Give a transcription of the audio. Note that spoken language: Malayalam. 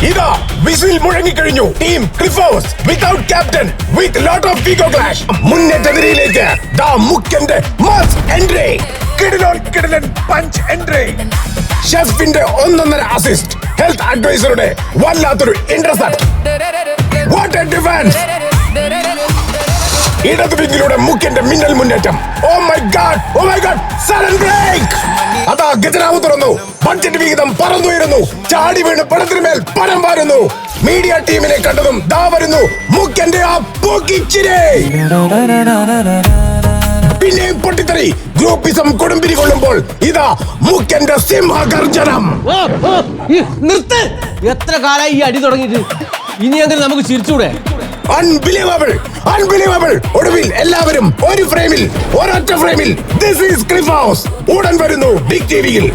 ഇതാ വിസിൽ മുഴങ്ങിക്കഴിഞ്ഞു. ടീം ക്ലിഫോസ് without captain with lot of ego clash. മുന്നേറ്റനിരയിലേക്ക് ദാ മുക്കന്റെ മാസ് എൻട്രി. കിടിലൻ പഞ്ച് എൻട്രി. ഷെഫിന്റെ 1.5 അസിസ്റ്റ്. ഹെൽത്ത് അഡ്വൈസറുടെ വല്ലാത്തൊരു ഇന്റർസെപ്റ്റ്. What A defence. ഇടതു വിങ്ങിലൂടെ മുക്കന്റെ മിന്നൽ മുന്നേറ്റം. Oh my god sudden brake. അതാ ഖജനാവ് തുറന്നു. ബഡ്ജറ്റ് വിഹിതം പറന്നുയരുന്നു. ചാടി വീണ് പണത്തിനുമേൽ പണം വാരുന്നു. മീഡിയ ടീമിനെ കണ്ടതും ദാ വരുന്നു മുക്കന്റെ ആ പൊക്കിച്ചിരി. പിന്നെയും പൊട്ടിത്തെറി. ഗ്രൂപ്പിസം കൊടുമ്പിരി കൊള്ളുമ്പോൾ ഇതാ മുക്കന്റെ സിംഹഗർജനം. നിർത്ത്. എത്ര കാലായി ഈ അടി തുടങ്ങിയിട്ട്? ഇനിയെങ്കിലും നമുക്ക് ചിരിച്ചൂടെ? അൺബിലീവബിൾ. ഒടുവിൽ എല്ലാവരും ഒരു ഫ്രെയിമിൽ, ഒരൊറ്റ ഫ്രെയിമിൽ. This is cliff house. ഉടൻ വരുന്നു ബിഗ് ടിവിയിൽ.